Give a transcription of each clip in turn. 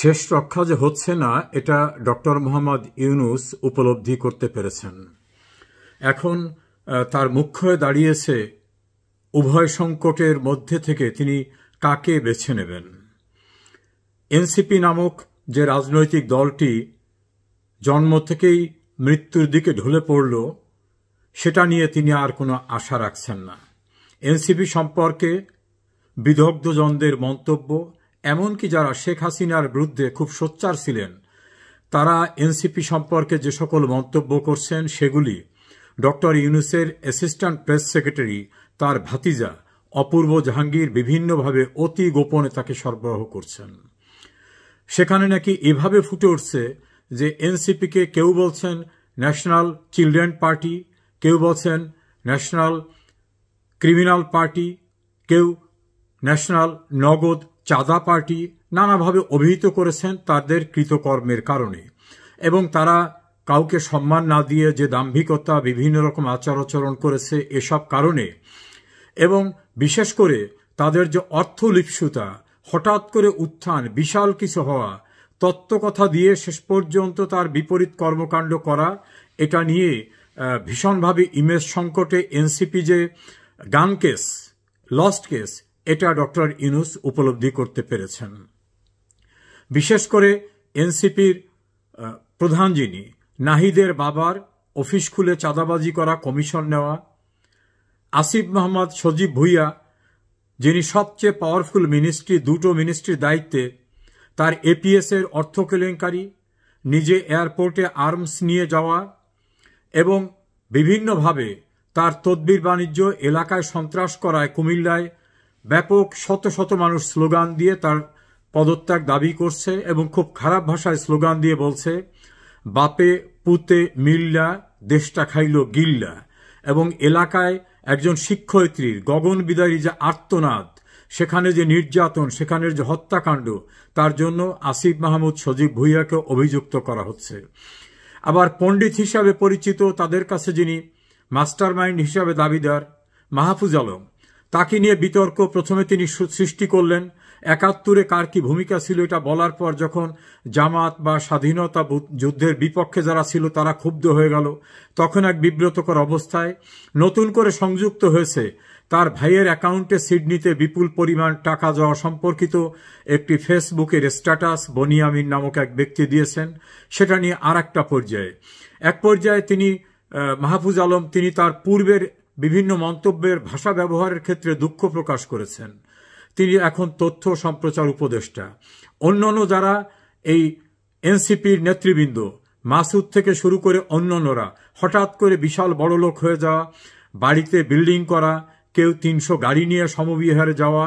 শেষ রক্ষা যে হচ্ছে না এটা ডক্টর মোহাম্মদ ইউনূস উপলব্ধি করতে পেরেছেন। এখন তার মুখ্য হয়ে দাঁড়িয়েছে উভয় সংকটের মধ্যে থেকে তিনি কাকে বেছে নেবেন। এনসিপি নামক যে রাজনৈতিক দলটি জন্ম থেকেই মৃত্যুর দিকে ঢলে পড়ল, সেটা নিয়ে তিনি আর কোনো আশা রাখছেন না। এনসিপি সম্পর্কে বিদগ্ধজনদের মন্তব্য, এমনকি যারা শেখ হাসিনার বিরুদ্ধে খুব সোচ্চার ছিলেন, তারা এনসিপি সম্পর্কে যে সকল মন্তব্য করছেন সেগুলি ডক্টর ইউনূসের অ্যাসিস্ট্যান্ট প্রেস সেক্রেটারি, তার ভাতিজা অপূর্ব জাহাঙ্গীর বিভিন্নভাবে অতি গোপনে তাকে সরবরাহ করছেন। সেখানে নাকি এভাবে ফুটে উঠছে যে এনসিপিকে কেউ বলছেন ন্যাশনাল চিলড্রেন পার্টি, কেউ বলছেন ন্যাশনাল ক্রিমিনাল পার্টি, কেউ ন্যাশনাল নগদ চাঁদা পার্টি, নানাভাবে অভিহিত করেছেন তাদের কৃতকর্মের কারণে। এবং তারা কাউকে সম্মান না দিয়ে যে দাম্ভিকতা, বিভিন্ন রকম আচার-আচরণ করেছে এসব কারণে, এবং বিশেষ করে তাদের যে অর্থলিপ্সুতা, হঠাৎ করে উত্থান, বিশাল কিছু হওয়া, তত্ত্বকথা দিয়ে শেষ পর্যন্ত তার বিপরীত কর্মকাণ্ড করা, এটা নিয়ে ভীষণভাবে ইমেজ সংকটে এনসিপি যে গান কেস, লস্ট কেস, এটা ডক্টর ইউনূস উপলব্ধি করতে পেরেছেন। বিশেষ করে এনসিপির প্রধান যিনি, নাহিদের বাবার অফিস খুলে চাঁদাবাজি করা, কমিশন নেওয়া, আসিফ মোহাম্মদ সজীব ভুইয়া, যিনি সবচেয়ে পাওয়ারফুল মিনিস্ট্রি, দুটো মিনিস্ট্রির দায়িত্বে, তার এপিএসের অর্থ কেলেঙ্কারি, নিজে এয়ারপোর্টে আর্মস নিয়ে যাওয়া এবং বিভিন্নভাবে তার তদবির বাণিজ্য, এলাকায় সন্ত্রাস করায়, কুমিল্লায় ব্যাপক শত শত মানুষ স্লোগান দিয়ে তার পদত্যাগ দাবি করছে এবং খুব খারাপ ভাষায় স্লোগান দিয়ে বলছে বাপে পুতে মিল্লা দেশটা খাইল গিল্লা। এবং এলাকায় একজন শিক্ষয়িত্রীর গগনবিদারী যে আর্তনাদ, সেখানে যে নির্যাতন, সেখানের যে হত্যাকাণ্ড, তার জন্য আসিফ মাহমুদ সজীব ভুইয়াকে অভিযুক্ত করা হচ্ছে। আবার পণ্ডিত হিসাবে পরিচিত, তাদের কাছে যিনি মাস্টার মাইন্ড হিসাবে দাবিদার, মাহফুজ আলম, তাকে নিয়ে বিতর্ক প্রথমে তিনি সৃষ্টি করলেন। ৭১-এ কার কি ভূমিকা ছিল এটা বলার পর যখন জামাত বা স্বাধীনতা যুদ্ধের বিপক্ষে যারা ছিল তারা ক্ষুব্ধ হয়ে গেল, তখন এক বিব্রতকর অবস্থায় নতুন করে সংযুক্ত হয়েছে তার ভাইয়ের অ্যাকাউন্টে সিডনিতে বিপুল পরিমাণ টাকা যাওয়া সম্পর্কিত একটি ফেসবুকের স্ট্যাটাস বনিয়ামিন নামক এক ব্যক্তি দিয়েছেন। সেটা নিয়ে আর একটা পর্যায়ে, এক পর্যায়ে তিনি মাহফুজ আলম, তিনি তার পূর্বের বিভিন্ন মন্তব্যের ভাষা ব্যবহারের ক্ষেত্রে দুঃখ প্রকাশ করেছেন। তিনি এখন তথ্য সম্প্রচার উপদেষ্টা। অন্যান্য যারা এই এনসিপির নেতৃবৃন্দ, মাসুদ থেকে শুরু করে অন্যান্যরা হঠাৎ করে বিশাল বড় লোক হয়ে যাওয়া, বাড়িতে বিল্ডিং করা, কেউ ৩০০ গাড়ি নিয়ে সমবিহারে যাওয়া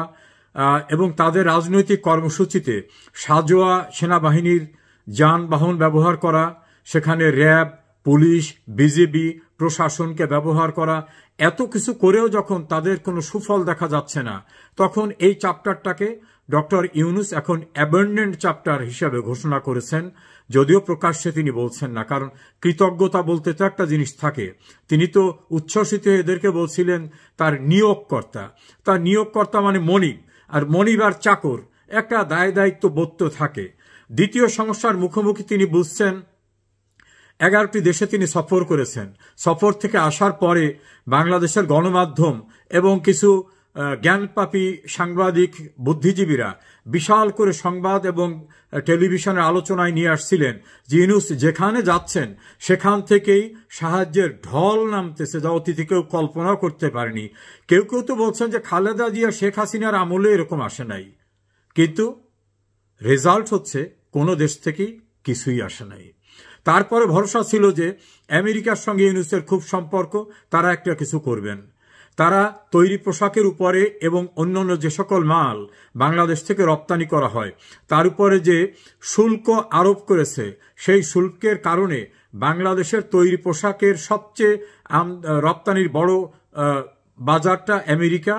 এবং তাদের রাজনৈতিক কর্মসূচিতে সাজোয়া সেনাবাহিনীর যানবাহন ব্যবহার করা, সেখানে র্যাব, পুলিশ, বিজিবি, প্রশাসনকে ব্যবহার করা, এত কিছু করেও যখন তাদের কোনো সুফল দেখা যাচ্ছে না, তখন এই চ্যাপ্টারটাকে ডক্টর ইউনূস এখন অ্যাবান্ডেন্ড চ্যাপ্টার হিসেবে ঘোষণা করেছেন। যদিও প্রকাশ্যে তিনি বলছেন না, কারণ কৃতজ্ঞতা বলতে তো একটা জিনিস থাকে। তিনি তো উচ্ছ্বসিত এদেরকে বলছিলেন তার নিয়োগকর্তা। তার নিয়োগকর্তা মানে মনিব, আর মনিব আর চাকর একটা দায় দায়িত্ব বোধ তো থাকে। দ্বিতীয় সমস্যার মুখোমুখি তিনি বুঝছেন। 11টি দেশে তিনি সফর করেছেন। সফর থেকে আসার পরে বাংলাদেশের গণমাধ্যম এবং কিছু জ্ঞানপাপী সাংবাদিক, বুদ্ধিজীবীরা বিশাল করে সংবাদ এবং টেলিভিশনের আলোচনায় নিয়ে আসছিলেন যে ইউনূস যেখানে যাচ্ছেন সেখান থেকেই সাহায্যের ঢল নামতেছে, যা অতীতে কেউ কল্পনাও করতে পারেনি। কেউ কেউ তো বলছেন যে খালেদা জিয়া, শেখ হাসিনার আমলে এরকম আসে নাই, কিন্তু রেজাল্ট হচ্ছে কোনো দেশ থেকেই কিছুই আসে নাই। তারপরে ভরসা ছিল যে আমেরিকার সঙ্গে ইউনূসের খুব সম্পর্ক, তারা একটা কিছু করবেন। তারা তৈরি পোশাকের উপরে এবং অন্যান্য যে সকল মাল বাংলাদেশ থেকে রপ্তানি করা হয় তার উপরে যে শুল্ক আরোপ করেছে, সেই শুল্কের কারণে বাংলাদেশের তৈরি পোশাকের সবচেয়ে রপ্তানির বড় বাজারটা আমেরিকা,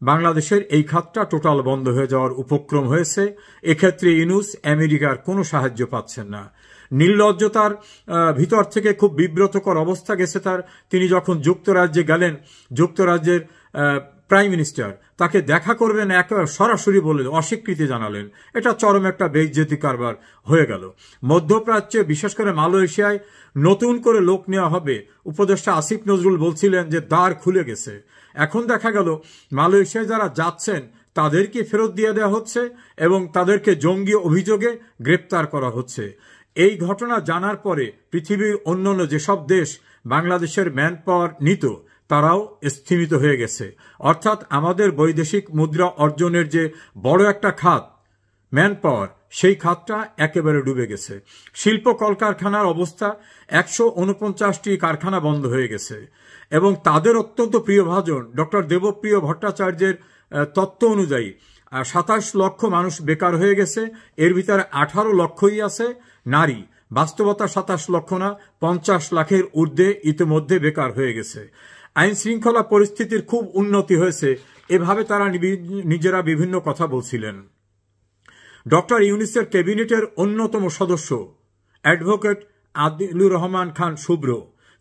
বাংলাদেশের এই খাতটা টোটাল বন্ধ হয়ে যাওয়ার উপক্রম হয়েছে। এক্ষেত্রে ইউনূস আমেরিকার কোনো সাহায্য পাচ্ছেন না। নির্লজ্জতার ভিতর থেকে খুব বিব্রতকর অবস্থা গেছে তার। তিনি যখন যুক্তরাজ্যে গেলেন, যুক্তরাজ্যের প্রাইম মিনিস্টার তাকে দেখা করবেন একেবারে সরাসরি বলে অস্বীকৃতি জানালেন। এটা চরম একটা বেইজ্জতি কারবার হয়ে গেল। মধ্যপ্রাচ্যে বিশেষ করে মালয়েশিয়ায় নতুন করে লোক নেওয়া হবে, উপদেষ্টা আসিফ নজরুল বলছিলেন যে দ্বার খুলে গেছে। এখন দেখা গেল মালয়েশিয়ায় যারা যাচ্ছেন তাদেরকে ফেরত দিয়ে দেওয়া হচ্ছে এবং তাদেরকে জঙ্গি অভিযোগে গ্রেপ্তার করা হচ্ছে। এই ঘটনা জানার পরে পৃথিবীর অন্যান্য যেসব দেশ বাংলাদেশের ম্যান পাওয়ার নিত তারাও স্থিমিত হয়ে গেছে। অর্থাৎ আমাদের বৈদেশিক মুদ্রা অর্জনের যে বড় একটা খাত ম্যান পাওয়ার, সেই খাতটা একেবারে ডুবে গেছে। শিল্প কলকারখানার অবস্থা, 149টি কারখানা বন্ধ হয়ে গেছে এবং তাদের অত্যন্ত প্রিয়ভাজন ডক্টর দেবপ্রিয় ভট্টাচার্যের তত্ত্ব অনুযায়ী 27 লক্ষ মানুষ বেকার হয়ে গেছে। এর ভিতরে 18 লক্ষই আছে নারী। বাস্তবতা 27 লক্ষ না, 50 লাখের ঊর্ধ্বে ইতিমধ্যে বেকার হয়ে গেছে। আইন শৃঙ্খলা পরিস্থিতির খুব উন্নতি হয়েছে, এভাবে তারা নিজেরা বিভিন্ন কথা বলছিলেন। ডক্টর ইউনূসের ক্যাবিনেটের অন্যতম সদস্য অ্যাডভোকেট আদিলুর রহমান খান শুভ্র,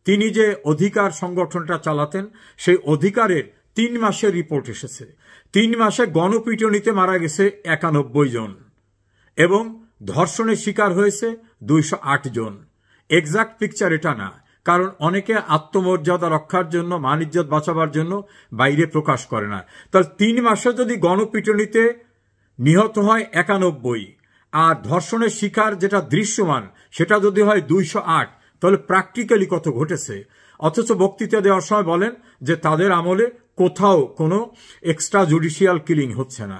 তিনি যে অধিকার সংগঠনটা চালাতেন, সেই অধিকারের 3 মাসের রিপোর্ট এসেছে। 3 মাসে গণপিটুনিতে মারা গেছে 91 জন এবং ধর্ষণের শিকার হয়েছে 208 জন। এক্সাক্ট পিকচার এটা না, কারণ অনেকে আত্মমর্যাদা রক্ষার জন্য, মান ইজ্জত বাঁচাবার জন্য বাইরে প্রকাশ করে না। তাহলে 3 মাসে যদি গণপিটুনিতে নিহত হয় 91 আর ধর্ষণের শিকার যেটা দৃশ্যমান সেটা যদি হয় 208, তাহলে প্র্যাকটিক্যালি কত ঘটেছে। অথচ বক্তৃতা দেওয়ার সময় বলেন যে তাদের আমলে কোথাও কোনো এক্সট্রা জুডিশিয়াল কিলিং হচ্ছে না।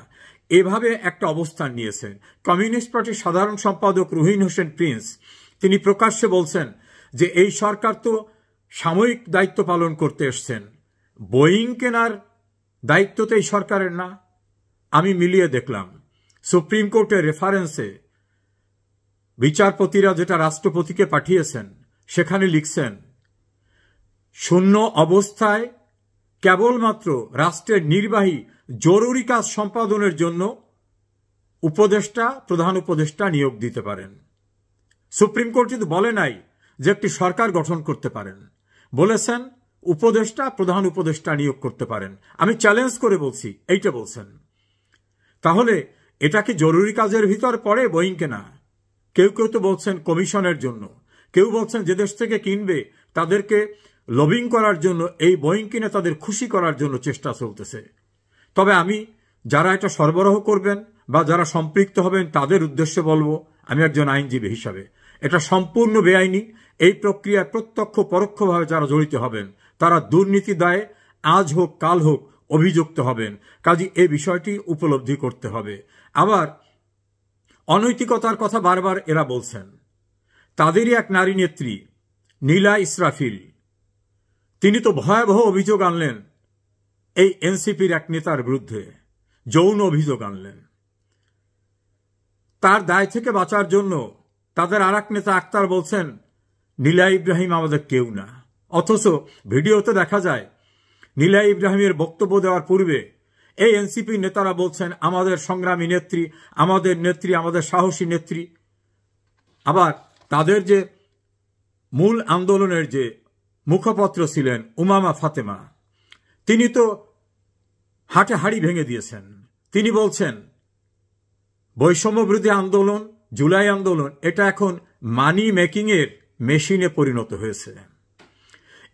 এভাবে একটা অবস্থান নিয়েছেন কমিউনিস্ট পার্টির সাধারণ সম্পাদক রুহিন হোসেন প্রিন্স। তিনি প্রকাশ্যে বলছেন যে এই সরকার তো সাময়িক দায়িত্ব পালন করতে এসছেন, বোয়িং কেনার দায়িত্ব তো এই সরকারের না। আমি মিলিয়ে দেখলাম সুপ্রিম কোর্টের রেফারেন্সে বিচারপতিরা যেটা রাষ্ট্রপতিকে পাঠিয়েছেন সেখানে লিখছেন, শূন্য অবস্থায় কেবলমাত্র রাষ্ট্রের নির্বাহী জরুরি কাজ সম্পাদনের জন্য উপদেষ্টা, প্রধান উপদেষ্টা নিয়োগ দিতে পারেন। সুপ্রিম কোর্ট কিন্তু বলে নাই যে একটি সরকার গঠন করতে পারেন, বলেছেন উপদেষ্টা, প্রধান উপদেষ্টা নিয়োগ করতে পারেন। আমি চ্যালেঞ্জ করে বলছি এইটা বলছেন। তাহলে এটা কি জরুরি কাজের ভিতর পড়ে বোয়িং কেনা? কেউ কেউ তো বলছেন কমিশনের জন্য, কেউ বলছেন যে দেশ থেকে কিনবে তাদেরকে লবিং করার জন্য, এই বোয়িং কিনে তাদের খুশি করার জন্য চেষ্টা চলতেছে। তবে আমি যারা এটা সরবরাহ করবেন বা যারা সম্পৃক্ত হবেন তাদের উদ্দেশ্যে বলবো, আমি একজন আইনজীবী হিসাবে, এটা সম্পূর্ণ বেআইনি। এই প্রক্রিয়ায় প্রত্যক্ষ পরোক্ষভাবে যারা জড়িত হবেন তারা দুর্নীতি দায়ে আজ হোক কাল হোক অভিযুক্ত হবেন। কাজী এই বিষয়টি উপলব্ধি করতে হবে। আবার অনৈতিকতার কথা বারবার এরা বলছেন। তাদেরই এক নারী নেত্রী নীলা ইসরাফিল, তিনি তো ভয়াবহ অভিযোগ আনলেন এই এনসিপির এক নেতার বিরুদ্ধে, যৌন অভিযোগ আনলেন। তার দায় থেকে বাঁচার জন্য তাদের আর এক নেতা আক্তার বলছেন নীলা ইব্রাহিম আমাদের কেউ না। অথচ ভিডিওতে দেখা যায় নীলা ইব্রাহিমের বক্তব্য দেওয়ার পূর্বে এই এনসিপি নেতারা বলছেন আমাদের সংগ্রামী নেত্রী, আমাদের নেত্রী, আমাদের সাহসী নেত্রী। আবার তাদের যে মূল আন্দোলনের যে মুখপত্র ছিলেন উমামা ফাতেমা, তিনি তো হাটে হাড়ি ভেঙে দিয়েছেন। তিনি বলছেন বৈষম্যবিরোধী আন্দোলন, জুলাই আন্দোলন, এটা এখন মানি মেকিং এর মেশিনে পরিণত হয়েছে।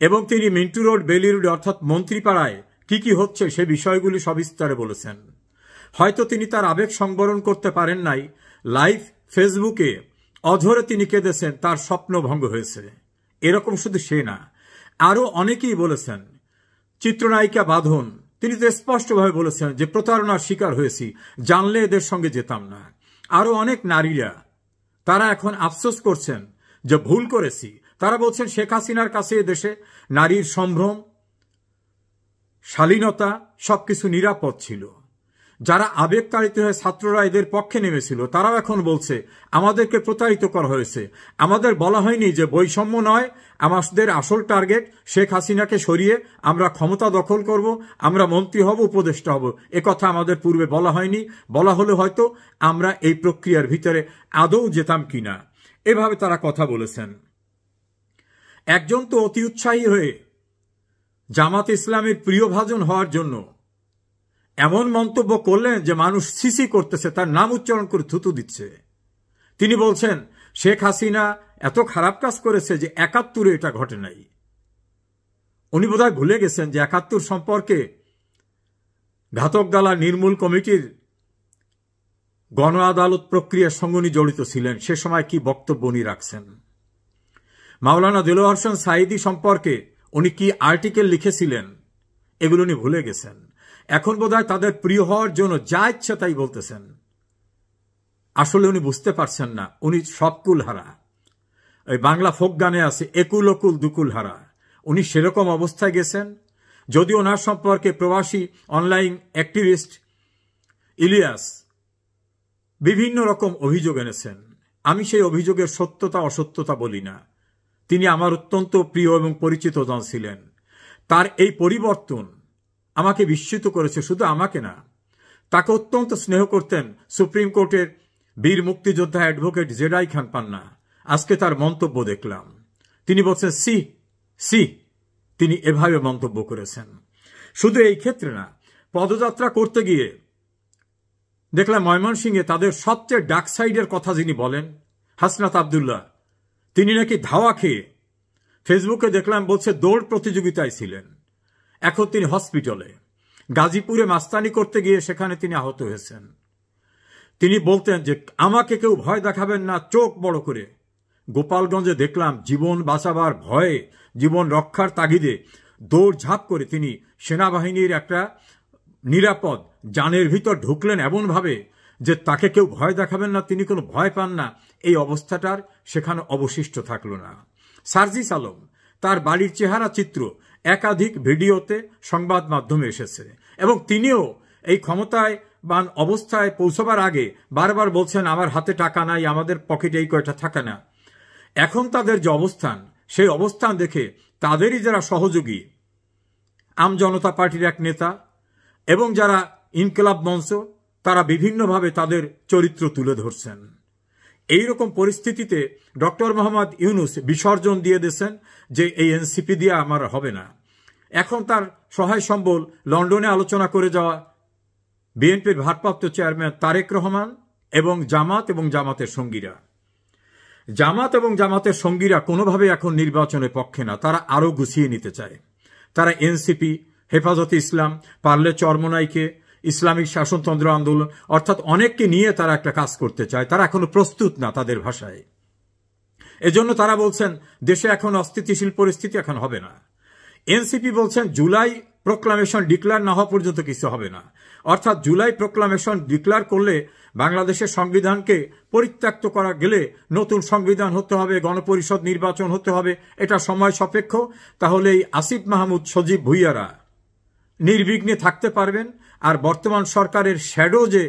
এবং তিনি মিন্টু রোড, বেলি রোড অর্থাৎ মন্ত্রীপাড়ায় কি কি হচ্ছে সে বিষয়গুলি সবিস্তারে বলেছেন। হয়তো তিনি তার আবেগ সংবরণ করতে পারেন নাই, লাইভ ফেসবুকে অঝরে তিনি কেঁদেছেন, তার স্বপ্ন ভঙ্গ হয়েছে। এরকম শুধু সে না, আরো অনেকেই বলেছেন। চিত্রনায়িকা বাঁধন, তিনি তো স্পষ্টভাবে বলেছেন যে প্রতারণার শিকার হয়েছি, জানলে এদের সঙ্গে যেতাম না। আরো অনেক নারীরা তারা এখন আফসোস করছেন যে ভুল করেছি। তারা বলছেন শেখ হাসিনার কাছে এদেশে নারীর সম্ভ্রম, শালীনতা সবকিছু নিরাপদ ছিল। যারা আবেগতাড়িত হয়ে ছাত্ররা এদের পক্ষে নেমেছিল তারাও এখন বলছে আমাদেরকে প্রতারিত করা হয়েছে। আমাদের বলা হয়নি যে বৈষম্য নয়, আমাদের আসল টার্গেট শেখ হাসিনাকে সরিয়ে আমরা ক্ষমতা দখল করব, আমরা মন্ত্রী হব, উপদেষ্টা হব। একথা আমাদের পূর্বে বলা হয়নি। বলা হলে হয়তো আমরা এই প্রক্রিয়ার ভিতরে আদৌ যেতাম কিনা। এভাবে তারা কথা বলেছেন। একজন তো অতি উৎসাহী হয়ে জামাত ইসলামের প্রিয়ভাজন হওয়ার জন্য এমন মন্তব্য করলেন যে মানুষ সিসি করতেছে, তার নাম উচ্চারণ করে থুতু দিচ্ছে। তিনি বলছেন শেখ হাসিনা এত খারাপ কাজ করেছে যে ৭১-এ এটা ঘটে নাই। উনি বোধহয় ভুলে গেছেন যে ৭১ সম্পর্কে ঘাতক দালা নির্মূল কমিটির গণ আদালত প্রক্রিয়ার সঙ্গে উনি জড়িত ছিলেন। সে সময় কি বক্তব্য উনি রাখছেন। মাওলানা দেলোয়ার হোসেন সাঈদী সম্পর্কে উনি কি আর্টিকেল লিখেছিলেন এগুলো উনি ভুলে গেছেন। এখন বোধহয় তাদের প্রিয় হওয়ার জন্য যা ইচ্ছা তাই বলতেছেন। আসলে উনি বুঝতে পারছেন না উনি সব কুল হারা। ওই বাংলা ফোক গানে আছে একুল অকুল দুকুল হারা। উনি সেরকম অবস্থায় গেছেন। যদিও ওনার সম্পর্কে প্রবাসী অনলাইন অ্যাক্টিভিস্ট ইলিয়াস বিভিন্ন রকম অভিযোগ এনেছেন। আমি সেই অভিযোগের সত্যতা অসত্যতা বলি না। তিনি আমার অত্যন্ত প্রিয় এবং পরিচিত জন ছিলেন। তার এই পরিবর্তন আমাকে বিস্মিত করেছে। শুধু আমাকে না, তাকে অত্যন্ত স্নেহ করতেন সুপ্রিম কোর্টের বীর মুক্তিযোদ্ধা অ্যাডভোকেট জেডাই খান পান্না। আজকে তার মন্তব্য দেখলাম। তিনি বলছেন সি তিনি এভাবে মন্তব্য করেছেন। শুধু এই ক্ষেত্রে না, পদযাত্রা করতে গিয়ে দেখলাম ময়মনসিংহে তাদের সবচেয়ে ডার্ক সাইডের কথা যিনি বলেন হাসনাত আব্দুল্লাহ, তিনি নাকি ধাওয়া খেয়ে ফেসবুকে দেখলাম বলছে দৌড় প্রতিযোগিতায় ছিলেন। এখন তিনি হসপিটালে। গাজীপুরে মাস্তানি করতে গিয়ে সেখানে তিনি আহত হয়েছেন। তিনি বলতেন যে আমাকে কেউ ভয় দেখাবেন না, চোখ বড় করে। গোপালগঞ্জে দেখলাম জীবন বাঁচাবার ভয়ে, জীবন রক্ষার তাগিদে দৌড়ঝাঁপ করে তিনি সেনাবাহিনীর একটা নিরাপদ যানের ভিতর ঢুকলেন এমনভাবে যে তাকে কেউ ভয় দেখাবেন না, তিনি কোনো ভয় পান না। এই অবস্থাটার সেখানে অবশিষ্ট থাকল না। সার্জিস আলম, তার বাড়ির চেহারা চিত্র একাধিক ভিডিওতে সংবাদ মাধ্যমে এসেছে এবং তিনিও এই ক্ষমতায় বান অবস্থায় পৌঁছবার আগে বারবার বলছেন আমার হাতে টাকা নাই, আমাদের পকেটে এই কয়টা থাকে না। এখন তাদের যে অবস্থান, সেই অবস্থান দেখে তাদেরই যারা সহযোগী আম জনতা পার্টির এক নেতা এবং যারা ইনকিলাব মঞ্চ, তারা বিভিন্নভাবে তাদের চরিত্র তুলে ধরছেন। এইরকম পরিস্থিতিতে ডক্টর মোহাম্মদ ইউনূস বিসর্জন দিয়ে দিয়েছেন যে এই এনসিপি দিয়ে আমার হবে না। এখন তার সহায় সম্বল লন্ডনে আলোচনা করে যাওয়া বিএনপির ভারপ্রাপ্ত চেয়ারম্যান তারেক রহমান এবং জামাতের সঙ্গীরা। জামাতের সঙ্গীরা কোনোভাবে এখন নির্বাচনের পক্ষে না, তারা আরও গুছিয়ে নিতে চায়। তারা এনসিপি, হেফাজতে ইসলাম, পারলে চরমনাইকে, ইসলামিক শাসনতন্ত্র আন্দোলন, অর্থাৎ অনেককে নিয়ে তারা একটা কাজ করতে চায়। তারা এখনো প্রস্তুত না তাদের ভাষায়। এজন্য তারা বলছেন দেশে এখন অস্থিতিশীল পরিস্থিতি এখন হবে না। এনসিপি বলছেন জুলাই প্রোক্লামেশন ডিক্লেয়ার না হওয়া পর্যন্ত কিছু হবে না। অর্থাৎ জুলাই প্রোক্লামেশন ডিক্লেয়ার করলে বাংলাদেশের সংবিধানকে পরিত্যক্ত করা গেলে নতুন সংবিধান হতে হবে, গণপরিষদ নির্বাচন হতে হবে, এটা সময় সাপেক্ষ। তাহলে এই আসিফ মাহমুদ, সজীব ভুইয়ারা নির্বিঘ্নে থাকতে পারবেন। আর বর্তমান সরকারের শ্যাডো যে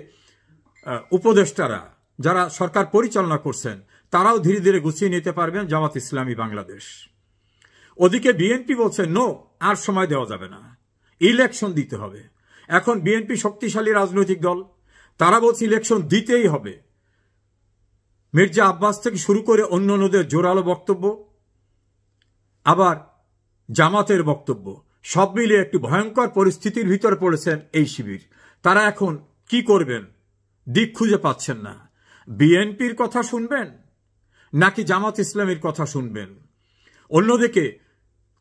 উপদেষ্টারা যারা সরকার পরিচালনা করছেন, তারাও ধীরে ধীরে গুছিয়ে নিতে পারবেন জামাত ইসলামী বাংলাদেশ। ওদিকে বিএনপি বলছে নো, আর সময় দেওয়া যাবে না, ইলেকশন দিতে হবে। এখন বিএনপি শক্তিশালী রাজনৈতিক দল, তারা বলছে ইলেকশন দিতেই হবে। মির্জা আব্বাস থেকে শুরু করে অন্যান্যদের জোরালো বক্তব্য, আবার জামাতের বক্তব্য, সব মিলিয়ে একটি ভয়ঙ্কর পরিস্থিতির ভিতরে পড়েছেন এই শিবির। তারা এখন কি করবেন দিক খুঁজে পাচ্ছেন না। বিএনপির কথা শুনবেন নাকি জামাত ইসলামের কথা শুনবেন? অন্যদিকে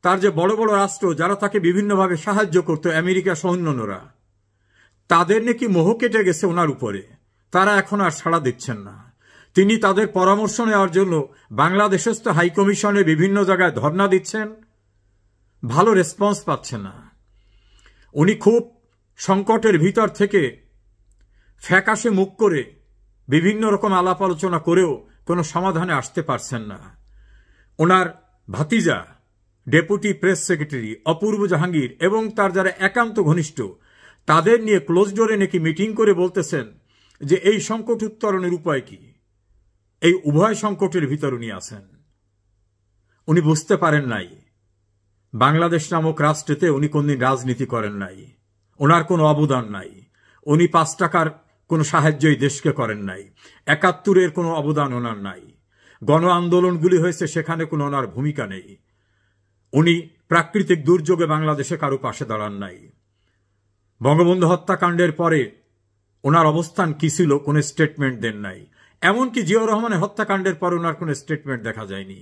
তার যে বড় বড় রাষ্ট্র যারা তাকে বিভিন্নভাবে সাহায্য করত, আমেরিকা সহ অন্যান্যরা, তাদের নাকি মোহ কেটে গেছে ওনার উপরে। তারা এখন আর সাড়া দিচ্ছেন না। তিনি তাদের পরামর্শ নেওয়ার জন্য বাংলাদেশস্থ হাইকমিশনে বিভিন্ন জায়গায় ধর্ণা দিচ্ছেন, ভালো রেসপন্স পাচ্ছেন না। উনি খুব সংকটের ভিতর থেকে ফ্যাকাশে মুখ করে বিভিন্ন রকম আলাপ আলোচনা করেও কোনো সমাধানে আসতে পারছেন না। ওনার ভাতিজা ডেপুটি প্রেস সেক্রেটারি অপূর্ব জাহাঙ্গীর এবং তার যারা একান্ত ঘনিষ্ঠ, তাদের নিয়ে ক্লোজ ডোরে নাকি মিটিং করে বলতেছেন যে এই সংকট উত্তরণের উপায় কি। এই উভয় সংকটের ভিতর উনি আছেন। উনি বুঝতে পারেন নাই বাংলাদেশ নামক রাষ্ট্রেতে উনি কোনদিন রাজনীতি করেন নাই, ওনার কোনো অবদান নাই। উনি 5 টাকার কোনো সাহায্যই দেশকে করেন নাই। 71-এর কোনো অবদান ওনার নাই। গণ আন্দোলনগুলি হয়েছে, সেখানে কোনো ওনার ভূমিকা নেই। উনি প্রাকৃতিক দুর্যোগে বাংলাদেশে কারো পাশে দাঁড়ান নাই। বঙ্গবন্ধু হত্যাকাণ্ডের পরে ওনার অবস্থান কি ছিল কোনো স্টেটমেন্ট দেন নাই। এমনকি জিয়াউর রহমানের হত্যাকাণ্ডের পরে ওনার কোনো স্টেটমেন্ট দেখা যায়নি।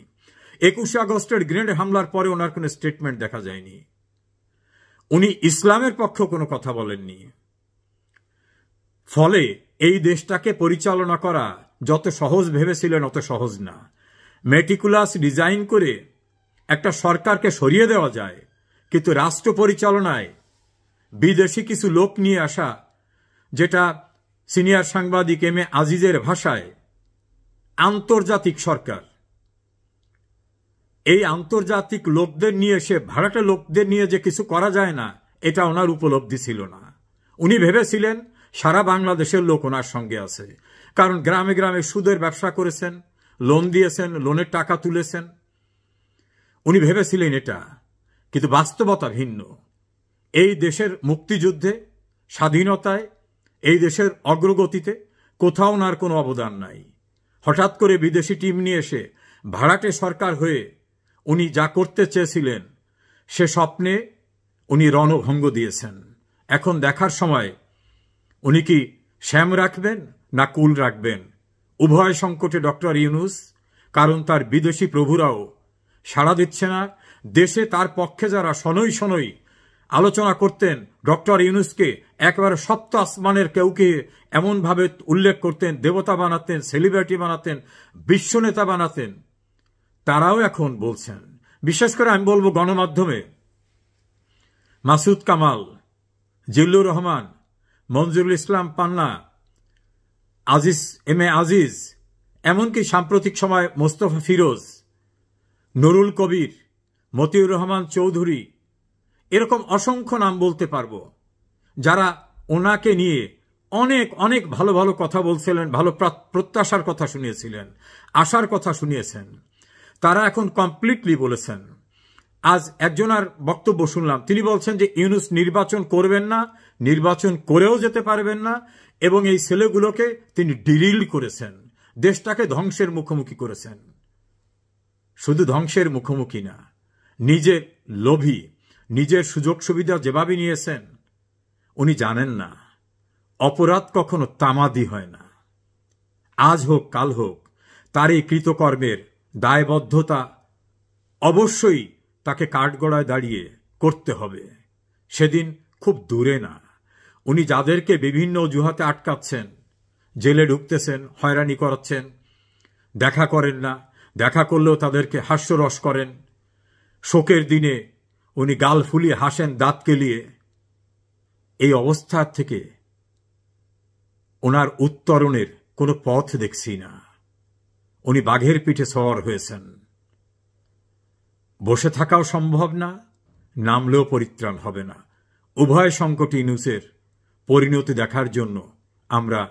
21শে আগস্টের গ্রেনেড হামলার পরে ওনার কোনো স্টেটমেন্ট দেখা যায়নি। উনি ইসলামের পক্ষে কোনো কথা বলেননি। ফলে এই দেশটাকে পরিচালনা করা যত সহজ ভেবেছিলেন অত সহজ না। মেটিকুলাস ডিজাইন করে একটা সরকারকে সরিয়ে দেওয়া যায়, কিন্তু রাষ্ট্র পরিচালনায় বিদেশি কিছু লোক নিয়ে আসা, যেটা সিনিয়র সাংবাদিক এম এ আজিজের ভাষায় আন্তর্জাতিক সরকার, এই আন্তর্জাতিক লোকদের নিয়ে এসে ভাড়াটে লোকদের নিয়ে যে কিছু করা যায় না, এটা ওনার উপলব্ধি ছিল না। উনি ভেবেছিলেন সারা বাংলাদেশের লোক ওনার সঙ্গে আছে, কারণ গ্রামে গ্রামে সুদের ব্যবসা করেছেন, লোন দিয়েছেন, লোনের টাকা তুলেছেন। উনি ভেবেছিলেন এটা, কিন্তু বাস্তবতা ভিন্ন। এই দেশের মুক্তিযুদ্ধে, স্বাধীনতায়, এই দেশের অগ্রগতিতে কোথাও ওনার কোনো অবদান নাই। হঠাৎ করে বিদেশি টিম নিয়ে এসে ভাড়াটে সরকার হয়ে উনি যা করতে চেয়েছিলেন সে স্বপ্নে উনি রণভঙ্গ দিয়েছেন। এখন দেখার সময় উনি কি শ্যাম রাখবেন না কুল রাখবেন। উভয় সংকটে ডক্টর ইউনূস, কারণ তার বিদেশি প্রভুরাও সাড়া দিচ্ছে না। দেশে তার পক্ষে যারা শনৈ শনৈ আলোচনা করতেন, ডক্টর ইউনূসকে একেবারে সপ্ত আসমানের কেউকে এমনভাবে উল্লেখ করতেন, দেবতা বানাতেন, সেলিব্রিটি বানাতেন, বিশ্বনেতা বানাতেন, তারাও এখন বলছেন। বিশেষ করে আমি বলবো গণমাধ্যমে মাসুদ কামাল, জিল্লুর রহমান, মঞ্জুরুল ইসলাম পান্না, এম এ আজিজ, এমনকি সাম্প্রতিক সময় মোস্তফা ফিরোজ, নুরুল কবির, মতিউর রহমান চৌধুরী, এরকম অসংখ্য নাম বলতে পারবো, যারা ওনাকে নিয়ে অনেক অনেক ভালো ভালো কথা বলছিলেন, ভালো প্রত্যাশার কথা শুনিয়েছিলেন, আশার কথা শুনিয়েছেন। তারা এখন কমপ্লিটলি বলেছেন। আজ একজনের বক্তব্য শুনলাম, তিনি বলছেন যে ইউনূস নির্বাচন করবেন না, নির্বাচন করেও যেতে পারবেন না, এবং এই ছেলেগুলোকে তিনি ডিরিল করেছেন, দেশটাকে ধ্বংসের মুখোমুখি করেছেন। শুধু ধ্বংসের মুখোমুখি না, নিজের লোভী, নিজের সুযোগ সুবিধা যেভাবে নিয়েছেন, উনি জানেন না অপরাধ কখনো তামাদি হয় না। আজ হোক কাল হোক, তার এই কৃতকর্মের দায়বদ্ধতা অবশ্যই তাকে কাঠগড়ায় দাঁড়িয়ে করতে হবে। সেদিন খুব দূরে না। উনি যাদেরকে বিভিন্ন অজুহাতে আটকাচ্ছেন, জেলে ঢুকতেছেন, হয়রানি করাচ্ছেন, দেখা করেন না, দেখা করলেও তাদেরকে হাস্যরস করেন, শোকের দিনে উনি গাল ফুলিয়ে হাসেন দাঁত কেলিয়ে, এই অবস্থার থেকে ওনার উত্তরণের কোনো পথ দেখছি না। উনি বাঘের পিঠে সওয়ার হয়েছেন। বসে থাকাও সম্ভব না, নামলেও পরিত্রাণ হবে না। উভয় সংকট ইউনূসের পরিণতি দেখার জন্য আমরা